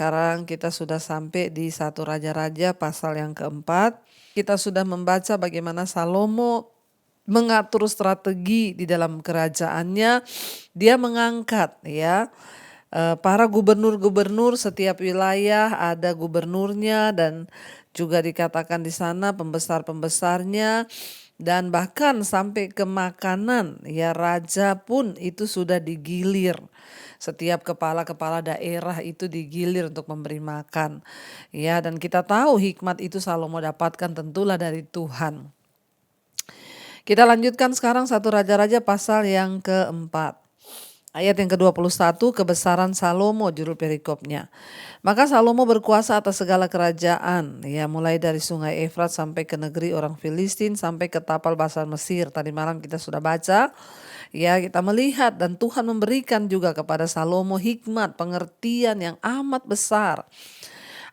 sekarang kita sudah sampai di 1 Raja-Raja pasal yang keempat. Kita sudah membaca bagaimana Salomo mengatur strategi di dalam kerajaannya. Dia mengangkat para gubernur-gubernur setiap wilayah ada gubernurnya dan juga dikatakan di sana pembesar-pembesarnya dan bahkan sampai ke makanan raja pun itu sudah digilir. Setiap kepala-kepala daerah itu digilir untuk memberi makan. Dan kita tahu hikmat itu Salomo dapatkan tentulah dari Tuhan. Kita lanjutkan sekarang 1 Raja-Raja pasal yang keempat. Ayat yang ke-21, kebesaran Salomo judul perikopnya. Maka Salomo berkuasa atas segala kerajaan, mulai dari sungai Efrat sampai ke negeri orang Filistin, sampai ke tapal basar Mesir. Tadi malam kita sudah baca, kita melihat dan Tuhan memberikan juga kepada Salomo hikmat, pengertian yang amat besar.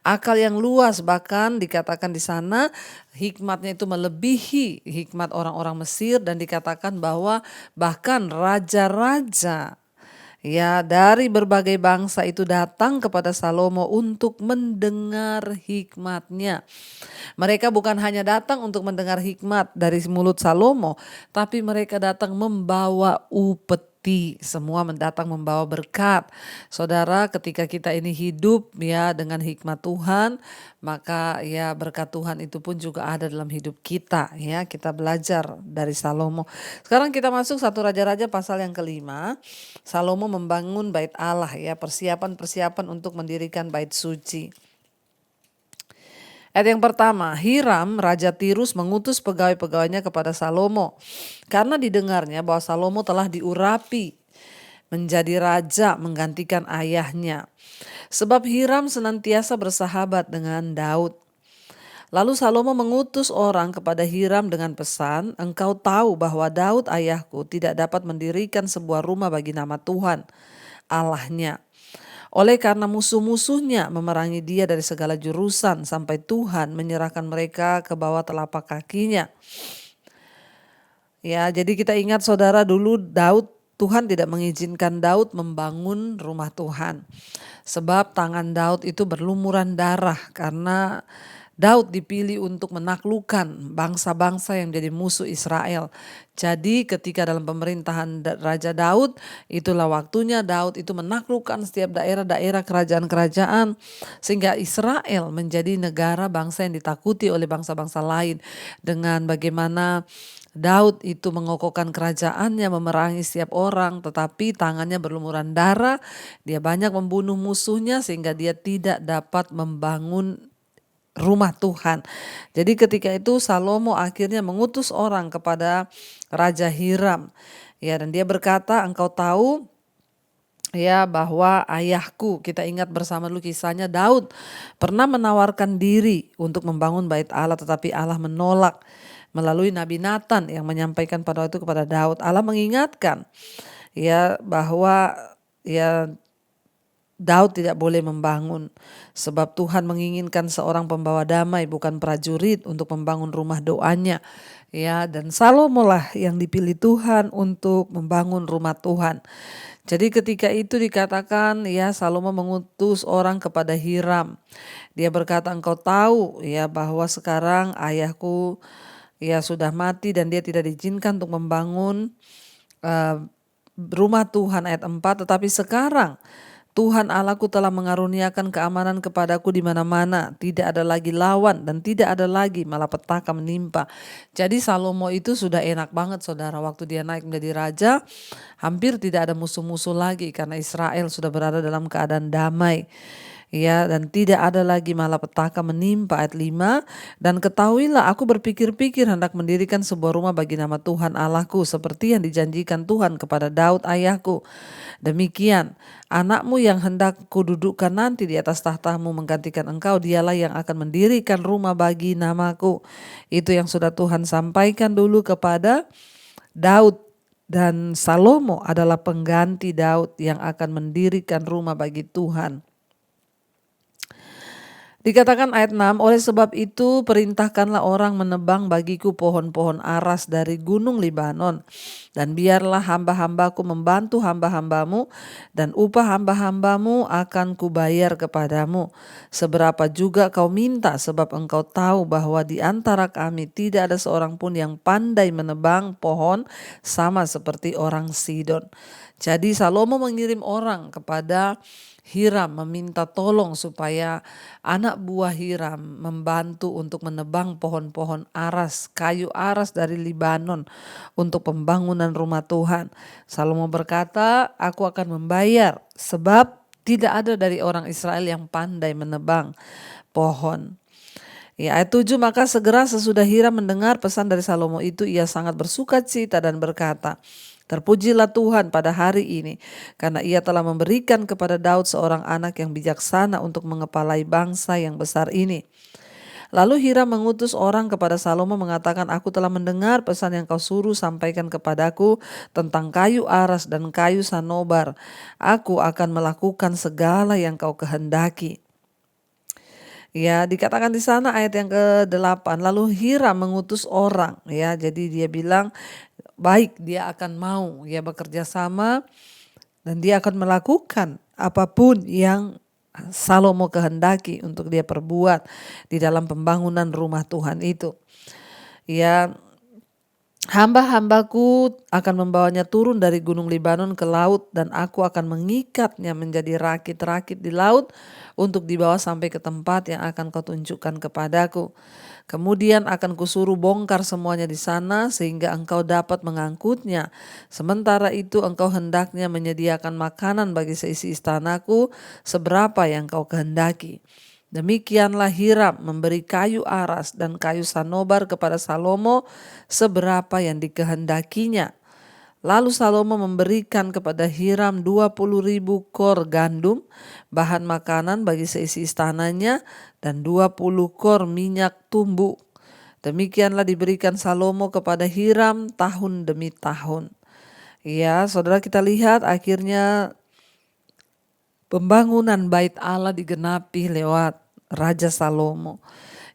Akal yang luas, bahkan dikatakan di sana hikmatnya itu melebihi hikmat orang-orang Mesir dan dikatakan bahwa bahkan raja-raja dari berbagai bangsa itu datang kepada Salomo untuk mendengar hikmatnya. Mereka bukan hanya datang untuk mendengar hikmat dari mulut Salomo, tapi mereka datang membawa upeti. Semua mendatang membawa berkat. Saudara, ketika kita ini hidup dengan hikmat Tuhan, maka berkat Tuhan itu pun juga ada dalam hidup kita. Kita belajar dari Salomo. Sekarang kita masuk 1 Raja-Raja pasal yang kelima. Salomo membangun bait Allah, persiapan-persiapan untuk mendirikan bait suci. Ayat yang pertama, Hiram Raja Tirus mengutus pegawai-pegawainya kepada Salomo karena didengarnya bahwa Salomo telah diurapi menjadi raja menggantikan ayahnya. Sebab Hiram senantiasa bersahabat dengan Daud. Lalu Salomo mengutus orang kepada Hiram dengan pesan, engkau tahu bahwa Daud ayahku tidak dapat mendirikan sebuah rumah bagi nama Tuhan Allahnya. Oleh karena musuh-musuhnya memerangi dia dari segala jurusan sampai Tuhan menyerahkan mereka ke bawah telapak kakinya. Jadi kita ingat saudara, dulu Tuhan tidak mengizinkan Daud membangun rumah Tuhan. Sebab tangan Daud itu berlumuran darah karena Daud dipilih untuk menaklukkan bangsa-bangsa yang jadi musuh Israel. Jadi ketika dalam pemerintahan Raja Daud, itulah waktunya Daud itu menaklukkan setiap daerah-daerah kerajaan-kerajaan. Sehingga Israel menjadi negara bangsa yang ditakuti oleh bangsa-bangsa lain. Dengan bagaimana Daud itu mengokohkan kerajaannya, memerangi setiap orang, tetapi tangannya berlumuran darah. Dia banyak membunuh musuhnya sehingga dia tidak dapat membangun rumah Tuhan. Jadi ketika itu Salomo akhirnya mengutus orang kepada Raja Hiram. Dan dia berkata, engkau tahu bahwa ayahku, kita ingat bersama dulu kisahnya, Daud pernah menawarkan diri untuk membangun bait Allah, tetapi Allah menolak melalui Nabi Nathan yang menyampaikan pada waktu itu kepada Daud. Allah mengingatkan bahwa Daud tidak boleh membangun sebab Tuhan menginginkan seorang pembawa damai bukan prajurit untuk membangun rumah doanya. Dan Salomo lah yang dipilih Tuhan untuk membangun rumah Tuhan. Jadi ketika itu dikatakan Salomo mengutus orang kepada Hiram. Dia berkata, engkau tahu bahwa sekarang ayahku sudah mati dan dia tidak diizinkan untuk membangun rumah Tuhan. Ayat 4, tetapi sekarang Tuhan Allahku telah mengaruniakan keamanan kepadaku di mana-mana. Tidak ada lagi lawan dan tidak ada lagi malapetaka menimpa. Jadi Salomo itu sudah enak banget saudara. Waktu dia naik menjadi raja, hampir tidak ada musuh-musuh lagi karena Israel sudah berada dalam keadaan damai. Dan tidak ada lagi malapetaka menimpa. Ayat 5, dan ketahuilah aku berpikir-pikir hendak mendirikan sebuah rumah bagi nama Tuhan Allahku seperti yang dijanjikan Tuhan kepada Daud ayahku. Demikian anakmu yang hendak kududukkan nanti di atas tahtamu menggantikan engkau, dialah yang akan mendirikan rumah bagi namaku. Itu yang sudah Tuhan sampaikan dulu kepada Daud. Dan Salomo adalah pengganti Daud yang akan mendirikan rumah bagi Tuhan. Dikatakan ayat 6, oleh sebab itu perintahkanlah orang menebang bagiku pohon-pohon aras dari gunung Libanon. Dan biarlah hamba-hambaku membantu hamba-hambamu, dan upah hamba-hambamu akan kubayar kepadamu. Seberapa juga kau minta, sebab engkau tahu bahwa di antara kami tidak ada seorang pun yang pandai menebang pohon sama seperti orang Sidon. Jadi Salomo mengirim orang kepada Hiram meminta tolong supaya anak buah Hiram membantu untuk menebang pohon-pohon aras, kayu aras dari Libanon untuk pembangunan rumah Tuhan. Salomo berkata, aku akan membayar sebab tidak ada dari orang Israel yang pandai menebang pohon. Ya, ayat 7, maka segera sesudah Hiram mendengar pesan dari Salomo itu, ia sangat bersukacita dan berkata, terpujilah Tuhan pada hari ini, karena ia telah memberikan kepada Daud seorang anak yang bijaksana untuk mengepalai bangsa yang besar ini. Lalu Hiram mengutus orang kepada Salomo mengatakan, aku telah mendengar pesan yang kau suruh sampaikan kepadaku tentang kayu aras dan kayu sanobar. Aku akan melakukan segala yang kau kehendaki. Ya, dikatakan di sana ayat yang ke-8, lalu Hiram mengutus orang, ya. Jadi dia bilang baik, dia akan mau ya bekerja sama dan dia akan melakukan apapun yang Salomo kehendaki untuk dia perbuat di dalam pembangunan rumah Tuhan itu. Ya, hamba-hambaku akan membawanya turun dari gunung Libanon ke laut, dan aku akan mengikatnya menjadi rakit-rakit di laut untuk dibawa sampai ke tempat yang akan kau tunjukkan kepadaku. Kemudian akan kusuruh bongkar semuanya di sana sehingga engkau dapat mengangkutnya. Sementara itu engkau hendaknya menyediakan makanan bagi seisi istanaku seberapa yang kau kehendaki. Demikianlah Hiram memberi kayu aras dan kayu sanobar kepada Salomo seberapa yang dikehendakinya. Lalu Salomo memberikan kepada Hiram 20.000 kor gandum, bahan makanan bagi seisi istananya, dan 20 kor minyak tumbuk. Demikianlah diberikan Salomo kepada Hiram tahun demi tahun. Ya, saudara, kita lihat akhirnya pembangunan bait Allah digenapi lewat Raja Salomo.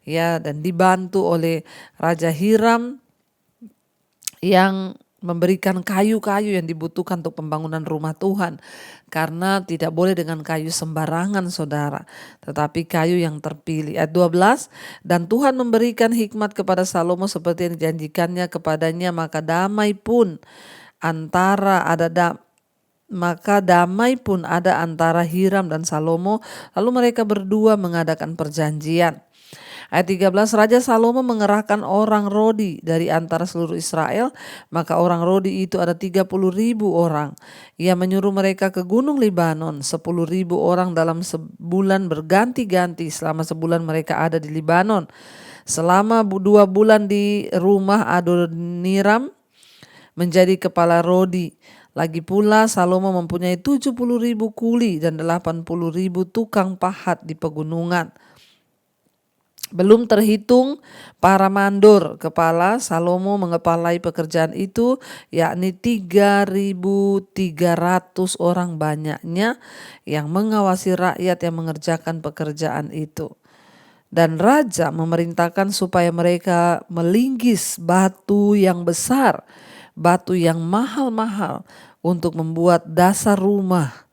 Ya, dan dibantu oleh Raja Hiram yang memberikan kayu-kayu yang dibutuhkan untuk pembangunan rumah Tuhan. Karena tidak boleh dengan kayu sembarangan, saudara, tetapi kayu yang terpilih. Ayat 12, dan Tuhan memberikan hikmat kepada Salomo seperti yang dijanjikannya kepadanya, maka damai pun ada antara Hiram dan Salomo, lalu mereka berdua mengadakan perjanjian. Ayat 13, Raja Salomo mengerahkan orang Rodi dari antara seluruh Israel, maka orang Rodi itu ada 30.000 orang. Ia menyuruh mereka ke gunung Libanon, 10.000 orang dalam sebulan berganti-ganti selama sebulan mereka ada di Libanon. Selama 2 bulan di rumah Adoniram menjadi kepala Rodi. Lagi pula Salomo mempunyai 70.000 kuli dan 80.000 tukang pahat di pegunungan. Belum terhitung para mandor kepala, Salomo mengepalai pekerjaan itu, yakni 3.300 orang banyaknya yang mengawasi rakyat yang mengerjakan pekerjaan itu. Dan raja memerintahkan supaya mereka melinggis batu yang besar, batu yang mahal-mahal untuk membuat dasar rumah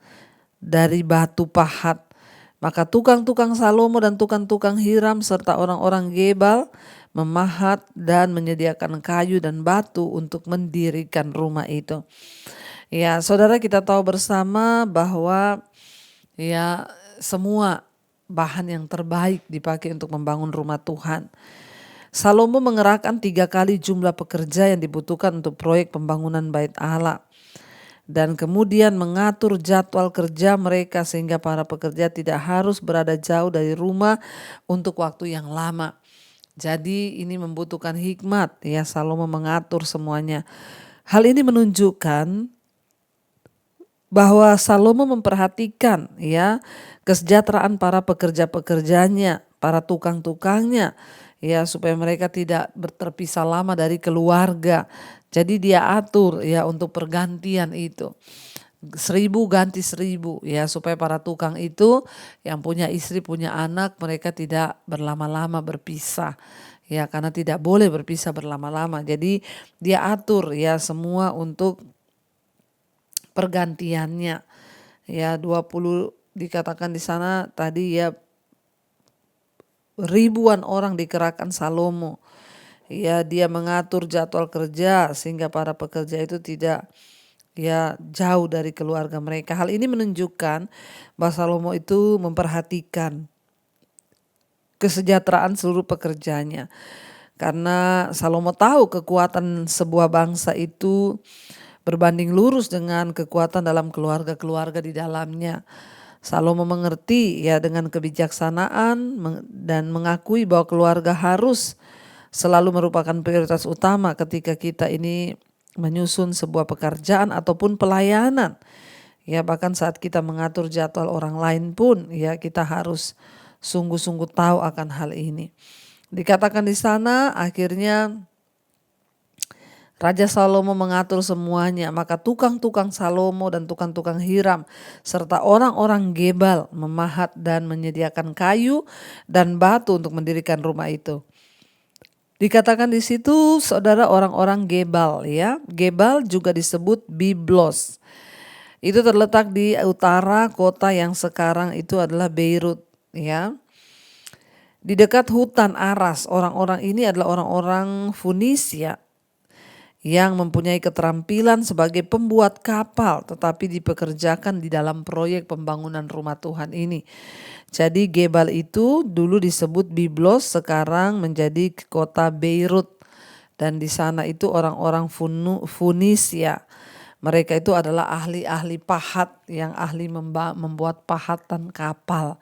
dari batu pahat. Maka tukang-tukang Salomo dan tukang-tukang Hiram serta orang-orang Gebal memahat dan menyediakan kayu dan batu untuk mendirikan rumah itu. Ya, saudara, kita tahu bersama bahwa ya semua bahan yang terbaik dipakai untuk membangun rumah Tuhan. Salomo mengerahkan 3 kali jumlah pekerja yang dibutuhkan untuk proyek pembangunan bait Allah. Dan kemudian mengatur jadwal kerja mereka sehingga para pekerja tidak harus berada jauh dari rumah untuk waktu yang lama. Jadi ini membutuhkan hikmat, ya, Salomo mengatur semuanya. Hal ini menunjukkan bahwa Salomo memperhatikan ya kesejahteraan para pekerja-pekerjanya, para tukang-tukangnya, ya, supaya mereka tidak terpisah lama dari keluarga. Jadi dia atur ya untuk pergantian itu. 1000 ganti 1000 ya, supaya para tukang itu yang punya istri punya anak mereka tidak berlama-lama berpisah ya, karena tidak boleh berpisah berlama-lama. Jadi dia atur ya semua untuk pergantiannya ya. 20 dikatakan di sana tadi ya, ribuan orang dikerahkan Salomo. Ya, dia mengatur jadwal kerja sehingga para pekerja itu tidak ya jauh dari keluarga mereka. Hal ini menunjukkan bahwa Salomo itu memperhatikan kesejahteraan seluruh pekerjanya. Karena Salomo tahu kekuatan sebuah bangsa itu berbanding lurus dengan kekuatan dalam keluarga-keluarga di dalamnya. Salomo mengerti ya dengan kebijaksanaan dan mengakui bahwa keluarga harus selalu merupakan prioritas utama ketika kita ini menyusun sebuah pekerjaan ataupun pelayanan. Ya, bahkan saat kita mengatur jadwal orang lain pun ya kita harus sungguh-sungguh tahu akan hal ini. Dikatakan di sana akhirnya Raja Salomo mengatur semuanya, maka tukang-tukang Salomo dan tukang-tukang Hiram serta orang-orang Gebal memahat dan menyediakan kayu dan batu untuk mendirikan rumah itu. Dikatakan di situ saudara orang-orang Gebal ya. Gebal juga disebut Biblos. Itu terletak di utara kota yang sekarang itu adalah Beirut ya. Di dekat hutan Aras, orang-orang ini adalah orang-orang Funisia yang mempunyai keterampilan sebagai pembuat kapal tetapi dipekerjakan di dalam proyek pembangunan rumah Tuhan ini. Jadi Gebal itu dulu disebut Biblos, sekarang menjadi kota Beirut, dan di sana itu orang-orang Funisia. Mereka itu adalah ahli-ahli pahat yang ahli membuat pahatan kapal.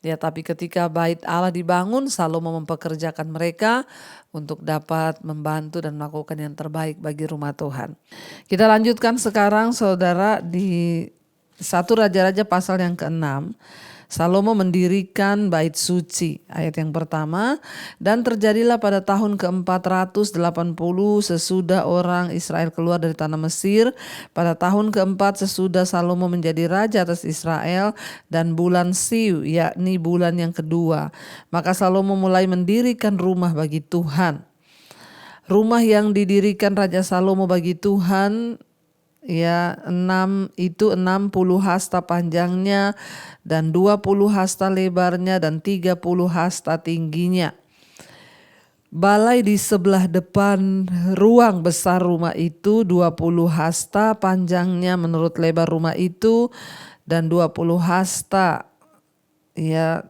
Ya, tapi ketika bait Allah dibangun, Salomo mempekerjakan mereka untuk dapat membantu dan melakukan yang terbaik bagi rumah Tuhan. Kita lanjutkan sekarang saudara di 1 Raja-Raja pasal yang ke-6. Salomo mendirikan bait suci, ayat yang pertama, dan terjadilah pada tahun ke-480 sesudah orang Israel keluar dari tanah Mesir, pada tahun ke-4 sesudah Salomo menjadi raja atas Israel, dan bulan Siu, yakni bulan yang kedua, maka Salomo mulai mendirikan rumah bagi Tuhan. Rumah yang didirikan Raja Salomo bagi Tuhan ya 60 hasta panjangnya dan 20 hasta lebarnya dan 30 hasta tingginya. Balai di sebelah depan ruang besar rumah itu 20 hasta panjangnya menurut lebar rumah itu, dan 20 hasta ya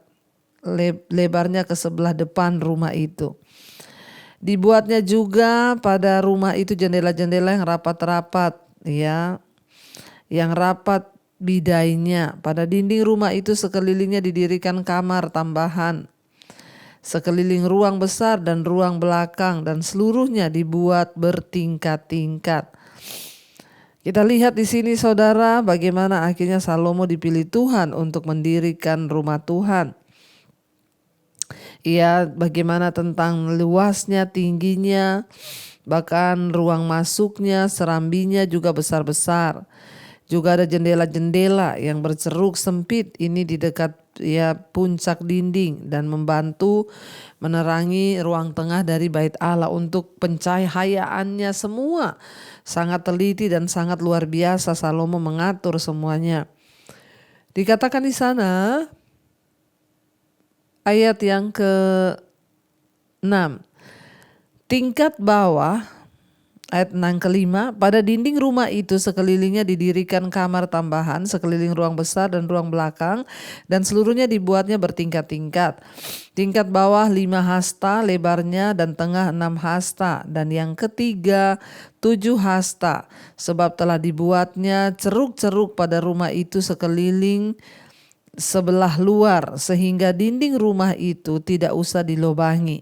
lebarnya ke sebelah depan rumah itu. Dibuatnya juga pada rumah itu jendela-jendela yang rapat-rapat ya, yang rapat bidainya. Pada dinding rumah itu sekelilingnya didirikan kamar tambahan, sekeliling ruang besar dan ruang belakang, dan seluruhnya dibuat bertingkat-tingkat. Kita lihat di sini saudara bagaimana akhirnya Salomo dipilih Tuhan untuk mendirikan rumah Tuhan. Ya, bagaimana tentang luasnya, tingginya, bahkan ruang masuknya, serambinya juga besar-besar. Juga ada jendela-jendela yang berceruk sempit ini di dekat ya puncak dinding dan membantu menerangi ruang tengah dari bait Allah. Untuk pencahayaannya semua sangat teliti dan sangat luar biasa. Salomo mengatur semuanya. Dikatakan di sana ayat yang ke-6, tingkat bawah, ayat 6 ke-5, pada dinding rumah itu sekelilingnya didirikan kamar tambahan, sekeliling ruang besar dan ruang belakang, dan seluruhnya dibuatnya bertingkat-tingkat. Tingkat bawah 5 hasta lebarnya dan tengah 6 hasta, dan yang ketiga 7 hasta, sebab telah dibuatnya ceruk-ceruk pada rumah itu sekeliling sebelah luar, sehingga dinding rumah itu tidak usah dilobangi.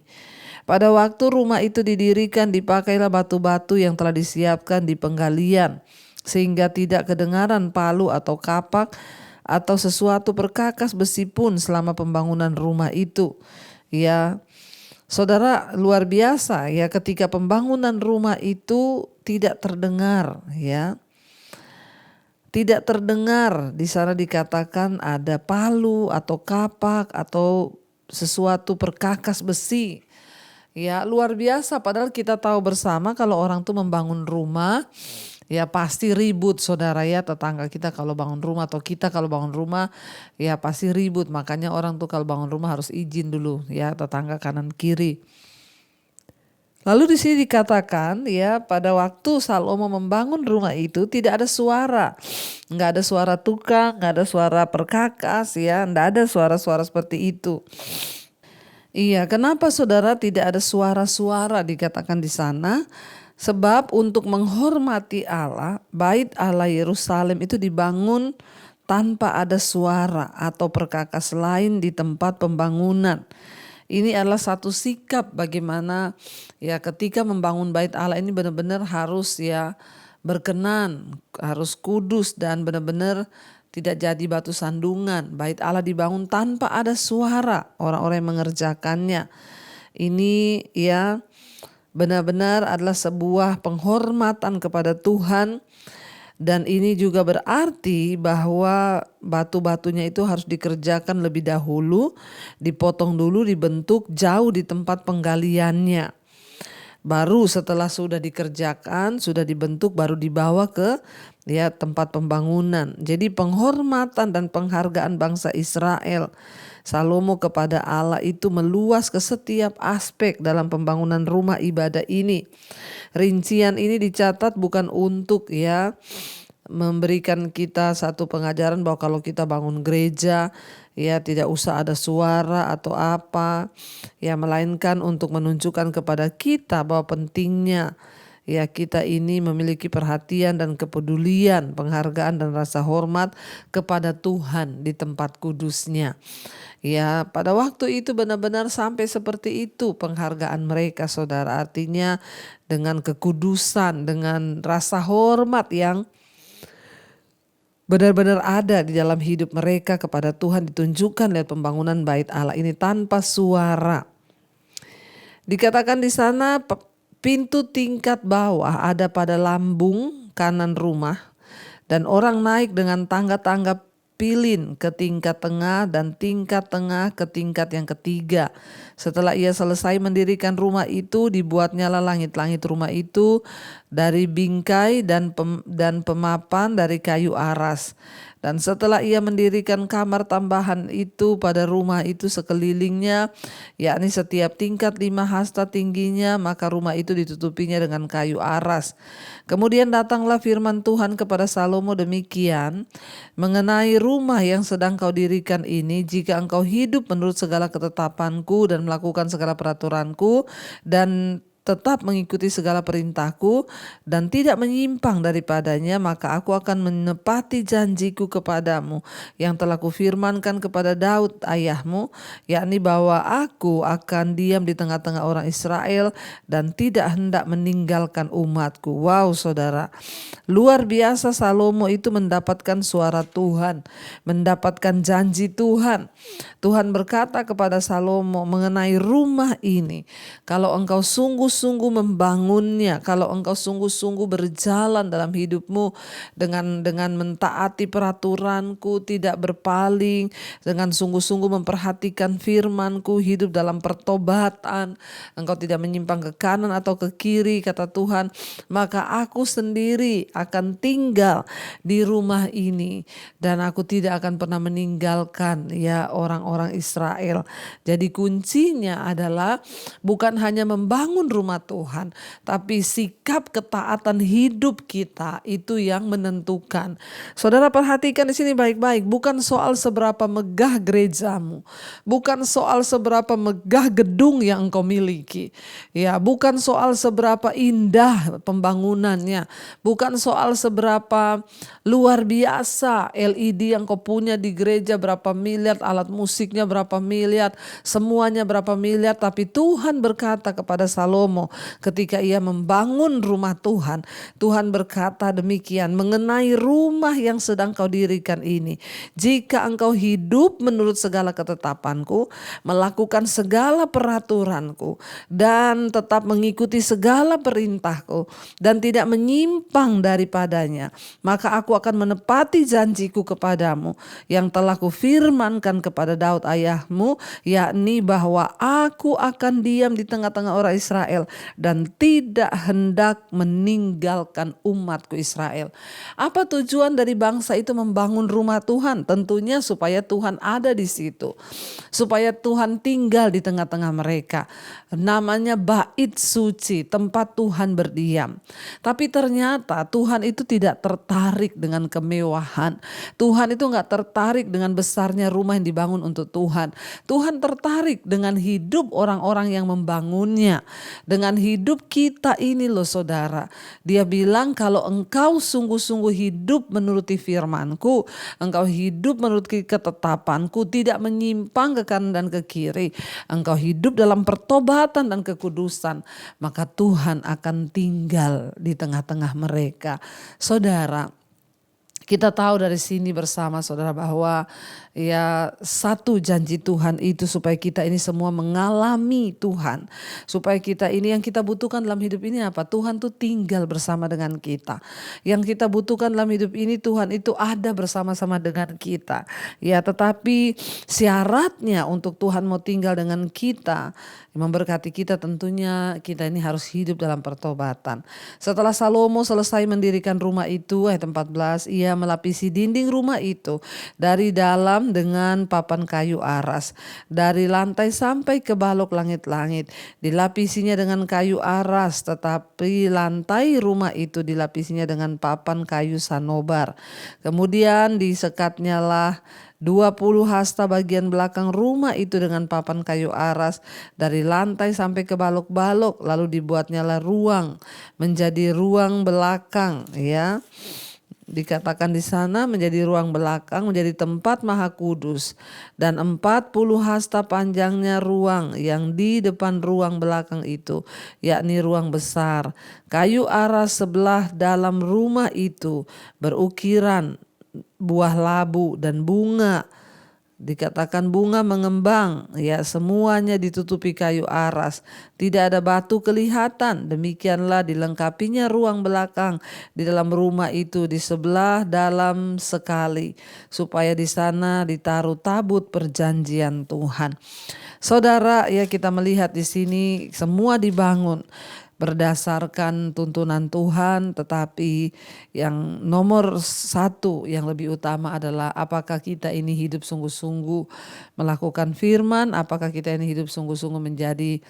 Pada waktu rumah itu didirikan, dipakailah batu-batu yang telah disiapkan di penggalian, sehingga tidak kedengaran palu atau kapak atau sesuatu perkakas besi pun selama pembangunan rumah itu. Ya, saudara, luar biasa ya, ketika pembangunan rumah itu tidak terdengar ya Tidak terdengar di sana dikatakan ada palu atau kapak atau sesuatu perkakas besi. Ya luar biasa, padahal kita tahu bersama kalau orang tuh membangun rumah ya pasti ribut saudara ya, tetangga kita kalau bangun rumah atau kita kalau bangun rumah ya pasti ribut. Makanya orang tuh kalau bangun rumah harus izin dulu ya tetangga kanan kiri. Lalu di sini dikatakan ya pada waktu Salomo membangun rumah itu tidak ada suara. Nggak ada suara tukang, nggak ada suara perkakas ya, nggak ada suara-suara seperti itu. Iya, kenapa saudara tidak ada suara-suara dikatakan di sana? Sebab untuk menghormati Allah, bait Allah Yerusalem itu dibangun tanpa ada suara atau perkakas lain di tempat pembangunan. Ini adalah satu sikap bagaimana ya ketika membangun bait Allah ini benar-benar harus ya berkenan, harus kudus dan benar-benar tidak jadi batu sandungan. Bait Allah dibangun tanpa ada suara orang-orang yang mengerjakannya. Ini ya benar-benar adalah sebuah penghormatan kepada Tuhan. Dan ini juga berarti bahwa batu-batunya itu harus dikerjakan lebih dahulu, dipotong dulu, dibentuk jauh di tempat penggaliannya. Baru setelah sudah dikerjakan, sudah dibentuk, baru dibawa ke ya tempat pembangunan. Jadi penghormatan dan penghargaan bangsa Israel Salomo kepada Allah itu meluas ke setiap aspek dalam pembangunan rumah ibadah ini. Rincian ini dicatat bukan untuk ya memberikan kita satu pengajaran bahwa kalau kita bangun gereja ya tidak usah ada suara atau apa ya, melainkan untuk menunjukkan kepada kita bahwa pentingnya ya kita ini memiliki perhatian dan kepedulian, penghargaan dan rasa hormat kepada Tuhan di tempat kudusnya. Ya pada waktu itu benar-benar sampai seperti itu penghargaan mereka saudara. Artinya dengan kekudusan, dengan rasa hormat yang benar-benar ada di dalam hidup mereka kepada Tuhan ditunjukkan lewat pembangunan bait Allah ini tanpa suara. Dikatakan di sana pintu tingkat bawah ada pada lambung kanan rumah dan orang naik dengan tangga-tangga pilin ke tingkat tengah dan tingkat tengah ke tingkat yang ketiga. Setelah ia selesai mendirikan rumah itu, dibuatnyalah langit-langit rumah itu dari bingkai dan pemapan dari kayu aras. Dan setelah ia mendirikan kamar tambahan itu pada rumah itu sekelilingnya, yakni setiap tingkat 5 hasta tingginya, maka rumah itu ditutupinya dengan kayu aras. Kemudian datanglah firman Tuhan kepada Salomo demikian, mengenai rumah yang sedang kau dirikan ini, jika engkau hidup menurut segala ketetapanku dan melakukan segala peraturanku dan tetap mengikuti segala perintahku dan tidak menyimpang daripadanya, maka aku akan menepati janjiku kepadamu yang telah kufirmankan kepada Daud ayahmu, yakni bahwa aku akan diam di tengah-tengah orang Israel dan tidak hendak meninggalkan umatku. Wow saudara, luar biasa Salomo itu mendapatkan suara Tuhan, mendapatkan janji Tuhan. Tuhan berkata kepada Salomo mengenai rumah ini, kalau engkau sungguh-sungguh membangunnya, kalau engkau sungguh-sungguh berjalan dalam hidupmu dengan mentaati peraturanku, tidak berpaling, dengan sungguh-sungguh memperhatikan firmanku, hidup dalam pertobatan, engkau tidak menyimpang ke kanan atau ke kiri, kata Tuhan, maka aku sendiri akan tinggal di rumah ini dan aku tidak akan pernah meninggalkan ya orang-orang Israel. Jadi kuncinya adalah bukan hanya membangun rumah Tuhan, tapi sikap ketaatan hidup kita itu yang menentukan. Saudara perhatikan di sini baik-baik, bukan soal seberapa megah gerejamu, bukan soal seberapa megah gedung yang engkau miliki, ya, bukan soal seberapa indah pembangunannya, bukan soal seberapa luar biasa LED yang kau punya di gereja berapa miliar, alat musiknya berapa miliar, semuanya berapa miliar, tapi Tuhan berkata kepada Salomo Salomo ketika ia membangun rumah Tuhan. Tuhan berkata demikian mengenai rumah yang sedang kau dirikan ini. Jika engkau hidup menurut segala ketetapanku, melakukan segala peraturanku, dan tetap mengikuti segala perintahku, dan tidak menyimpang daripadanya, maka aku akan menepati janjiku kepadamu yang telah kufirmankan kepada Daud ayahmu, yakni bahwa aku akan diam di tengah-tengah orang Israel dan tidak hendak meninggalkan umatku Israel. Apa tujuan dari bangsa itu membangun rumah Tuhan? Tentunya supaya Tuhan ada di situ, supaya Tuhan tinggal di tengah-tengah mereka. Namanya bait suci, tempat Tuhan berdiam. Tapi ternyata Tuhan itu tidak tertarik dengan kemewahan. Tuhan itu gak tertarik dengan besarnya rumah yang dibangun untuk Tuhan. Tuhan tertarik dengan hidup orang-orang yang membangunnya, dengan hidup kita ini loh saudara. Dia bilang kalau engkau sungguh-sungguh hidup menuruti firmanku, engkau hidup menuruti ketetapanku, tidak menyimpang ke kanan dan ke kiri, engkau hidup dalam pertobatan dan kekudusan, maka Tuhan akan tinggal di tengah-tengah mereka. Saudara, kita tahu dari sini bersama saudara bahwa ya satu janji Tuhan itu supaya kita ini semua mengalami Tuhan. Supaya kita ini yang kita butuhkan dalam hidup ini apa? Tuhan tuh tinggal bersama dengan kita. Yang kita butuhkan dalam hidup ini Tuhan itu ada bersama-sama dengan kita. Ya tetapi syaratnya untuk Tuhan mau tinggal dengan kita, memberkati kita, tentunya kita ini harus hidup dalam pertobatan. Setelah Salomo selesai mendirikan rumah itu, ayat 14, ia melapisi dinding rumah itu dari dalam dengan papan kayu aras, dari lantai sampai ke balok langit-langit dilapisinya dengan kayu aras, tetapi lantai rumah itu dilapisinya dengan papan kayu sanobar. Kemudian disekatnyalah 20 hasta bagian belakang rumah itu dengan papan kayu aras dari lantai sampai ke balok-balok, lalu dibuatnyalah ruang menjadi ruang belakang, ya. Dikatakan di sana menjadi ruang belakang, menjadi tempat maha kudus, dan 40 hasta panjangnya ruang yang di depan ruang belakang itu, yakni ruang besar. Kayu aras sebelah dalam rumah itu berukiran buah labu dan bunga. Dikatakan bunga mengembang, ya semuanya ditutupi kayu aras, tidak ada batu kelihatan. Demikianlah dilengkapinya ruang belakang di dalam rumah itu di sebelah dalam sekali, supaya di sana ditaruh tabut perjanjian Tuhan. Saudara, ya kita melihat di sini semua dibangun berdasarkan tuntunan Tuhan, tetapi yang nomor satu yang lebih utama adalah apakah kita ini hidup sungguh-sungguh melakukan firman, apakah kita ini hidup sungguh-sungguh menjadi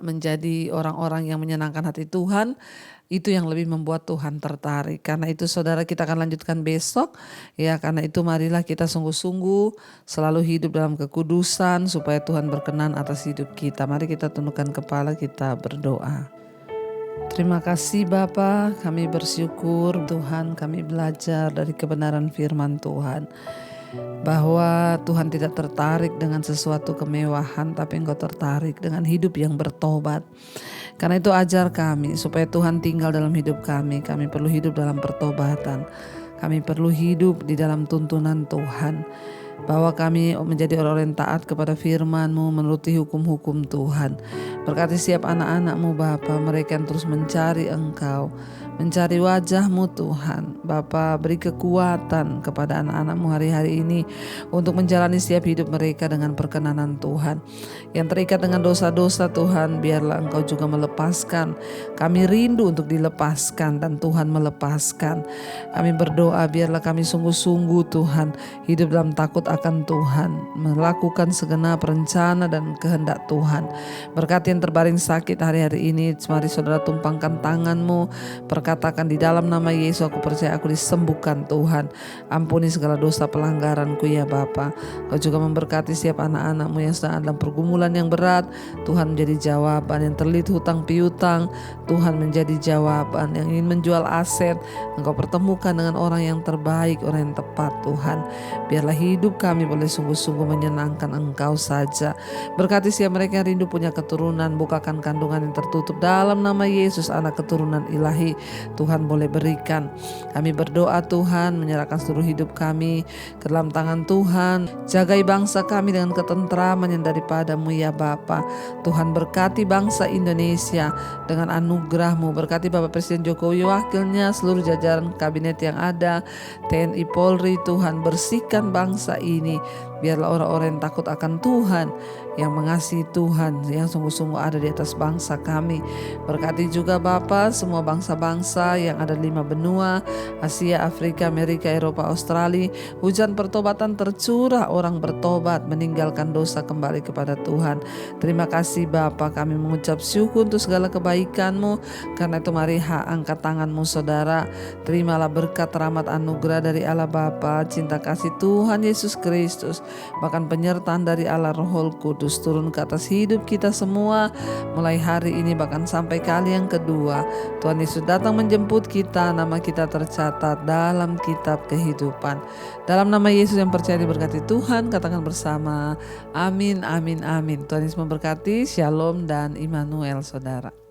menjadi orang-orang yang menyenangkan hati Tuhan. Itu yang lebih membuat Tuhan tertarik. Karena itu saudara, kita akan lanjutkan besok. Ya, karena itu marilah kita sungguh-sungguh selalu hidup dalam kekudusan supaya Tuhan berkenan atas hidup kita. Mari kita tundukkan kepala, kita berdoa. Terima kasih Bapa, kami bersyukur Tuhan, kami belajar dari kebenaran firman Tuhan, bahwa Tuhan tidak tertarik dengan sesuatu kemewahan, tapi Engkau tertarik dengan hidup yang bertobat. Karena itu ajar kami supaya Tuhan tinggal dalam hidup kami. Kami perlu hidup dalam pertobatan. Kami perlu hidup di dalam tuntunan Tuhan. Bahwa kami menjadi orang-orang yang taat kepada firman-Mu, menuruti hukum-hukum Tuhan. Berkati setiap anak-anak-Mu Bapa, mereka yang terus mencari Engkau, mencari wajah-Mu Tuhan. Bapa, beri kekuatan kepada anak-anak-Mu hari-hari ini untuk menjalani setiap hidup mereka dengan perkenanan Tuhan. Yang terikat dengan dosa-dosa Tuhan, biarlah Engkau juga melepaskan. Kami rindu untuk dilepaskan dan Tuhan melepaskan. Kami berdoa biarlah kami sungguh-sungguh Tuhan hidup dalam takut akan Tuhan, melakukan segenap rencana dan kehendak Tuhan. Berkati yang terbaring sakit hari-hari ini, mari saudara tumpangkan tangan-Mu, katakan di dalam nama Yesus aku percaya aku disembuhkan Tuhan. Ampuni segala dosa pelanggaranku ya Bapa. Kau juga memberkati setiap anak-anak-Mu yang sedang dalam pergumulan yang berat. Tuhan menjadi jawaban, yang terlilit hutang piutang, Tuhan menjadi jawaban, yang ingin menjual aset, Engkau pertemukan dengan orang yang terbaik, orang yang tepat Tuhan. Biarlah hidup kami boleh sungguh-sungguh menyenangkan Engkau saja. Berkati setiap mereka yang rindu punya keturunan, bukakan kandungan yang tertutup dalam nama Yesus, anak keturunan ilahi Tuhan boleh berikan. Kami berdoa Tuhan, menyerahkan seluruh hidup kami ke dalam tangan Tuhan. Jagai bangsa kami dengan ketentraman yang daripada-Mu ya Bapa. Tuhan berkati bangsa Indonesia dengan anugerah-Mu. Berkati Bapak Presiden Jokowi, wakilnya, seluruh jajaran kabinet yang ada, TNI Polri. Tuhan bersihkan bangsa ini. Biarlah orang-orang yang takut akan Tuhan, yang mengasihi Tuhan, yang sungguh-sungguh ada di atas bangsa kami. Berkati juga Bapa semua bangsa-bangsa yang ada di 5 benua, Asia, Afrika, Amerika, Eropa, Australia. Hujan pertobatan tercurah, orang bertobat, meninggalkan dosa, kembali kepada Tuhan. Terima kasih Bapa, kami mengucap syukur untuk segala kebaikan-Mu. Karena itu mari angkat tangan-Mu saudara. Terimalah berkat, rahmat, anugerah dari Allah Bapa, cinta kasih Tuhan Yesus Kristus, bahkan penyertaan dari Allah Roh Kudus turun ke atas hidup kita semua mulai hari ini bahkan sampai kali yang kedua. Tuhan Yesus datang menjemput kita, nama kita tercatat dalam kitab kehidupan. Dalam nama Yesus yang percaya diberkati Tuhan, katakan bersama amin, amin, amin. Tuhan Yesus memberkati. Shalom dan Immanuel saudara.